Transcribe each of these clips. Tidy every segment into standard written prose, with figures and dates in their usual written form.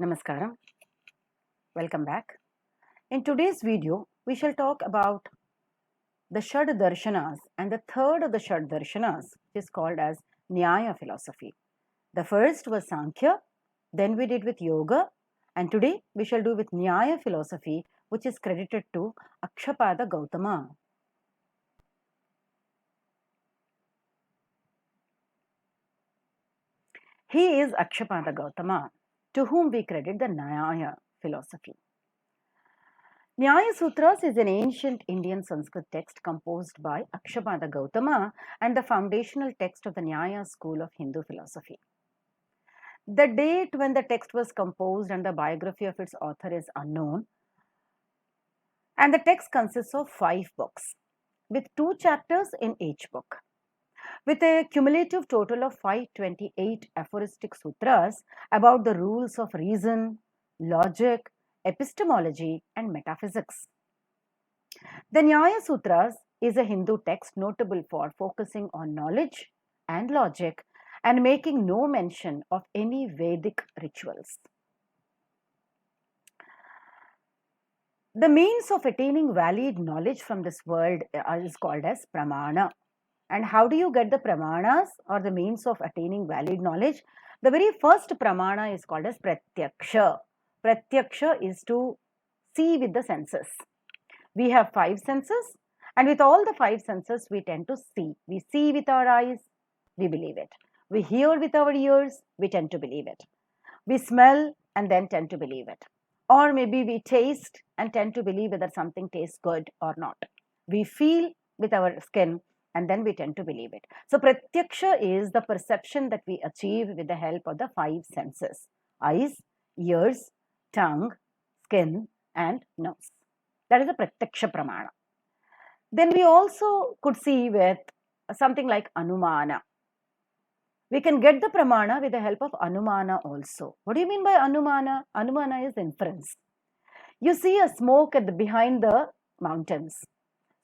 Namaskaram. Welcome back. In today's video, we shall talk about the Shad Darshanas, and the third of the Shad Darshanas is called as Nyaya philosophy. The first was Sankhya, then we did with Yoga, and today we shall do with Nyaya philosophy, which is credited to Akshapada Gautama. He is Akshapada Gautama, to whom we credit the Nyaya philosophy. Nyaya Sutras is an ancient Indian Sanskrit text composed by Akshapada Gautama and the foundational text of the Nyaya school of Hindu philosophy. The date when the text was composed and the biography of its author is unknown, and the text consists of 5 books with 2 chapters in each book. With a cumulative total of 528 aphoristic sutras about the rules of reason, logic, epistemology, and metaphysics. The Nyaya Sutras is a Hindu text notable for focusing on knowledge and logic and making no mention of any Vedic rituals. The means of attaining valid knowledge from this world is called as pramana. And how do you get the pramanas or the means of attaining valid knowledge? The very first pramana is called as pratyaksha. Pratyaksha is to see with the senses. We have 5 senses, and with all the 5 senses, we tend to see. We see with our eyes, we believe it. We hear with our ears, we tend to believe it. We smell and then tend to believe it. Or maybe we taste and tend to believe whether something tastes good or not. We feel with our skin and then we tend to believe it. So, pratyaksha is the perception that we achieve with the help of the 5 senses: eyes, ears, tongue, skin, and nose. That is a pratyaksha pramana. Then we also could see with something like anumana. We can get the pramana with the help of anumana also. What do you mean by anumana? Anumana is inference. You see a smoke behind the mountains.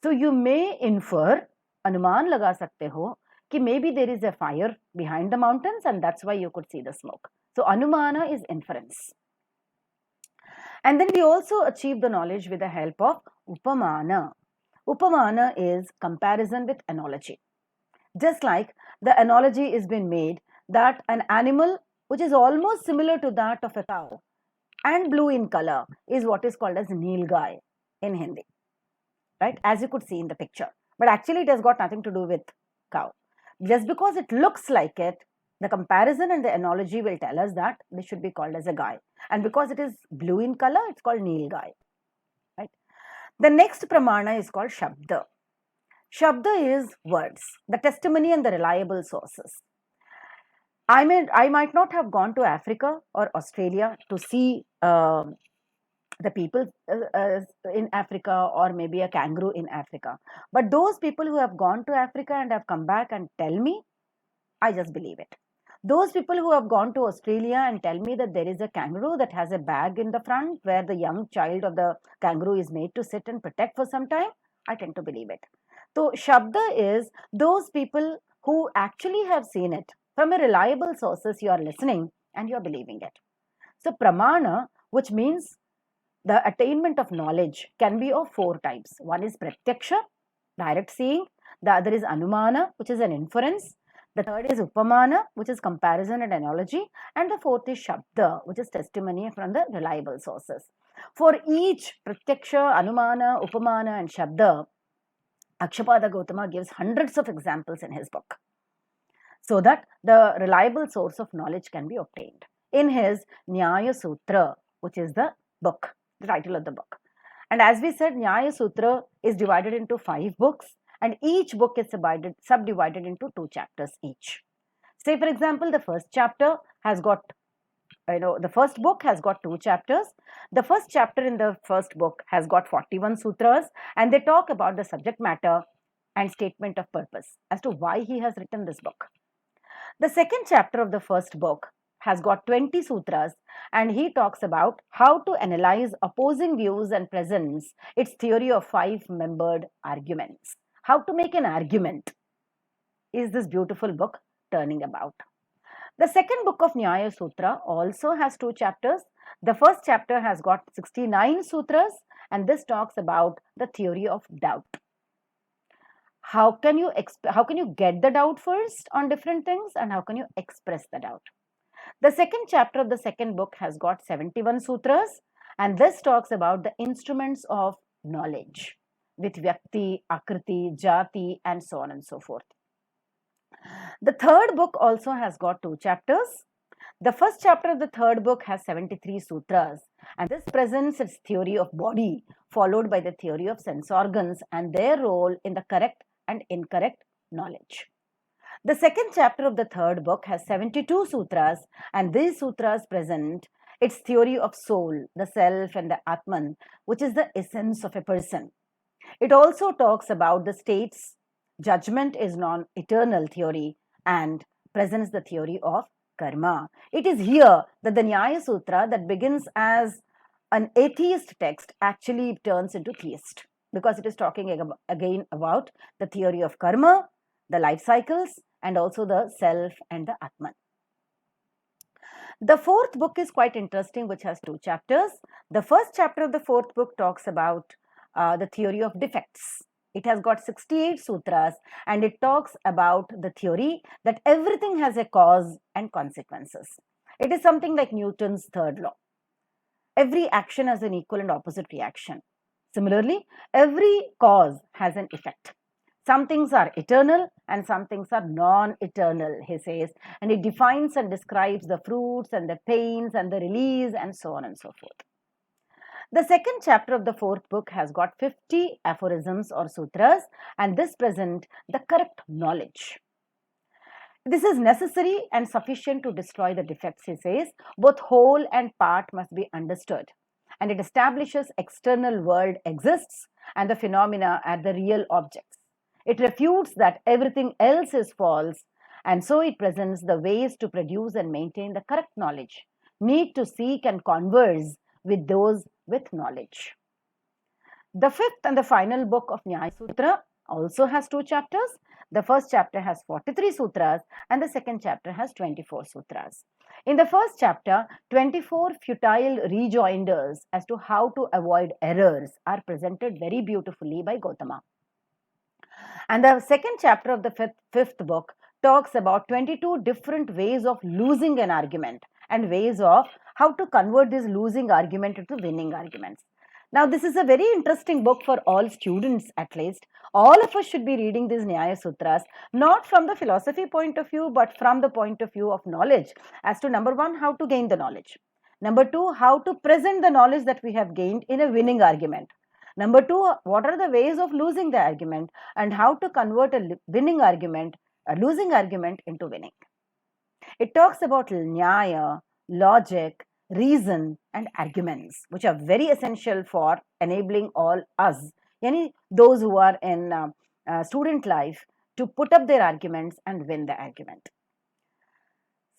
So you may infer, anuman laga sakte ho, कि maybe there is a fire behind the mountains and that's why you could see the smoke. So anumana is inference. And then we also achieve the knowledge with the help of upamana. Upamana is comparison with analogy. Just like the analogy is been made that an animal which is almost similar to that of a cow and blue in color is what is called as nilgai in Hindi, right? As you could see in the picture. But actually it has got nothing to do with cow. Just because it looks like it, the comparison and the analogy will tell us that this should be called as a guy. And because it is blue in color, it's called nilgai, right? The next pramana is called shabda. Shabda is words, the testimony and the reliable sources. I might not have gone to Africa or Australia to see the people in Africa or maybe a kangaroo in Africa. But those people who have gone to Africa and have come back and tell me, I just believe it. Those people who have gone to Australia and tell me that there is a kangaroo that has a bag in the front where the young child of the kangaroo is made to sit and protect for some time, I tend to believe it. So, Shabda is those people who actually have seen it. From a reliable sources, you are listening and you are believing it. So, Pramana, which means the attainment of knowledge, can be of 4 types. One is Pratyaksha, direct seeing. The other is Anumana, which is an inference. The third is Upamana, which is comparison and analogy. And the fourth is Shabda, which is testimony from the reliable sources. For each Pratyaksha, Anumana, Upamana, and Shabda, Akshapada Gautama gives hundreds of examples in his book so that the reliable source of knowledge can be obtained. In his Nyaya Sutra, which is the book, the title of the book. And as we said, Nyaya Sutra is divided into 5 books and each book is subdivided into 2 chapters each. Say for example, the first chapter has got, the first book has got 2 chapters. The first chapter in the first book has got 41 sutras and they talk about the subject matter and statement of purpose as to why he has written this book. The second chapter of the first book has got 20 sutras and he talks about how to analyze opposing views and presents its theory of 5-membered arguments. How to make an argument is this beautiful book turning about. The second book of Nyaya Sutra also has two chapters. The first chapter has got 69 sutras, and this talks about the theory of doubt. How can you get the doubt first on different things, and how can you express the doubt? The second chapter of the second book has got 71 sutras, and this talks about the instruments of knowledge with Vyakti, Akriti, Jati, and so on and so forth. The third book also has got two chapters. The first chapter of the third book has 73 sutras, and this presents its theory of body, followed by the theory of sense organs and their role in the correct and incorrect knowledge. The second chapter of the third book has 72 sutras, and these sutras present its theory of soul, the self, and the Atman, which is the essence of a person. It also talks about the states, judgment is non-eternal theory, and presents the theory of karma. It is here that the Nyaya Sutra, that begins as an atheist text, actually turns into theist, because it is talking again about the theory of karma, the life cycles, and also the self and the Atman. The fourth book is quite interesting, which has two chapters. The first chapter of the fourth book talks about the theory of defects. It has got 68 sutras, and it talks about the theory that everything has a cause and consequences. It is something like Newton's third law. Every action has an equal and opposite reaction. Similarly, every cause has an effect. Some things are eternal and some things are non-eternal, he says, and it defines and describes the fruits and the pains and the release and so on and so forth. The second chapter of the fourth book has got 50 aphorisms or sutras, and this present the correct knowledge. This is necessary and sufficient to destroy the defects, he says. Both whole and part must be understood, and it establishes external world exists and the phenomena are the real objects. It refutes that everything else is false, and so it presents the ways to produce and maintain the correct knowledge, need to seek and converse with those with knowledge. The fifth and the final book of Nyaya Sutra also has two chapters. The first chapter has 43 sutras and the second chapter has 24 sutras. In the first chapter, 24 futile rejoinders as to how to avoid errors are presented very beautifully by Gautama. And the second chapter of the fifth book talks about 22 different ways of losing an argument and ways of how to convert this losing argument into winning arguments. Now, this is a very interesting book for all students, at least. All of us should be reading these Nyaya Sutras, not from the philosophy point of view, but from the point of view of knowledge, as to number one, how to gain the knowledge. Number two, how to present the knowledge that we have gained in a winning argument. Number two, what are the ways of losing the argument and how to convert a winning argument, a losing argument into winning. It talks about Nyaya, logic, reason and arguments, which are very essential for enabling all us, those who are in student life, to put up their arguments and win the argument.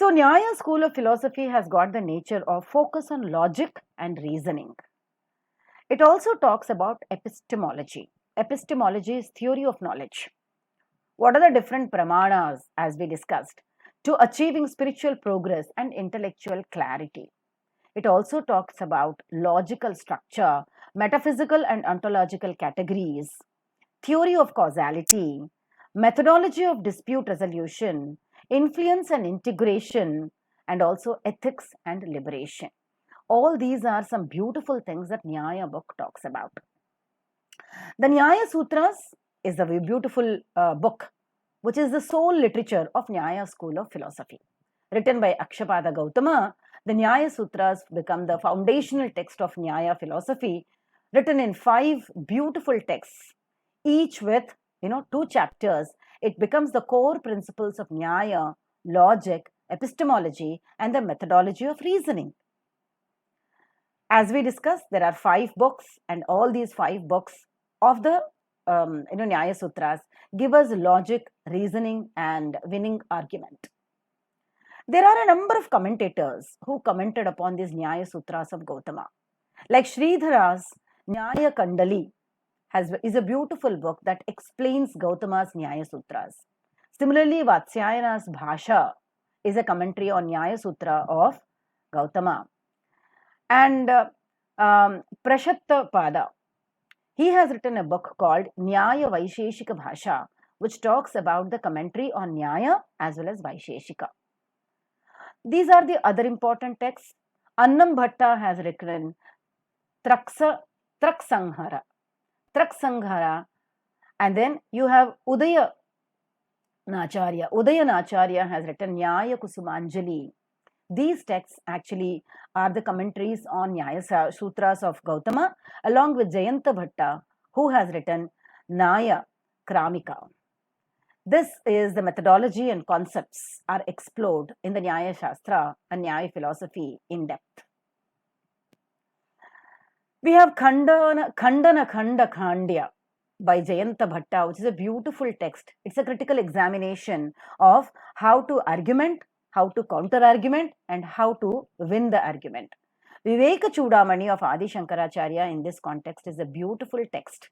So Nyaya school of philosophy has got the nature of focus on logic and reasoning. It also talks about epistemology. Epistemology is theory of knowledge. What are the different pramanas, as we discussed, to achieving spiritual progress and intellectual clarity? It also talks about logical structure, metaphysical and ontological categories, theory of causality, methodology of dispute resolution, influence and integration, and also ethics and liberation. All these are some beautiful things that Nyaya book talks about. The Nyaya Sutras is a beautiful book, which is the sole literature of Nyaya school of philosophy. Written by Akshapada Gautama, the Nyaya Sutras become the foundational text of Nyaya philosophy, written in 5 beautiful texts, each with 2 chapters. It becomes the core principles of Nyaya, logic, epistemology, and the methodology of reasoning. As we discussed, there are 5 books, and all these 5 books of the Nyaya Sutras give us logic, reasoning, and winning argument. There are a number of commentators who commented upon these Nyaya Sutras of Gautama. Like Sridhara's Nyaya Kandali is a beautiful book that explains Gautama's Nyaya Sutras. Similarly, Vatsyayana's Bhasha is a commentary on Nyaya Sutra of Gautama. And Prashatta Pada, he has written a book called Nyaya Vaisheshika Bhasha, which talks about the commentary on Nyaya as well as Vaisheshika. These are the other important texts. Annam Bhatta has written Traksanghara. And then you have Udaya Nacharya has written Nyaya Kusumanjali. These texts actually are the commentaries on Nyaya Sutras of Gautama, along with Jayanta Bhatta, who has written Nyaya Kramika. This is the methodology and concepts are explored in the Nyaya Shastra and Nyaya philosophy in depth. We have Khandana Khanda Khandya by Jayanta Bhatta, which is a beautiful text. It's a critical examination of how to argument, how to counter argument, and how to win the argument. Viveka Chudamani of Adi Shankaracharya in this context is a beautiful text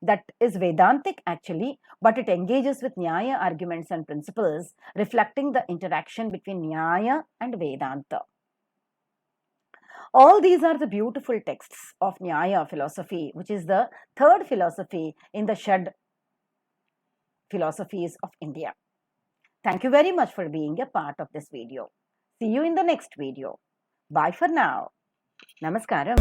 that is Vedantic actually, but it engages with Nyaya arguments and principles, reflecting the interaction between Nyaya and Vedanta. All these are the beautiful texts of Nyaya philosophy, which is the third philosophy in the Shad philosophies of India. Thank you very much for being a part of this video. See you in the next video. Bye for now. Namaskaram.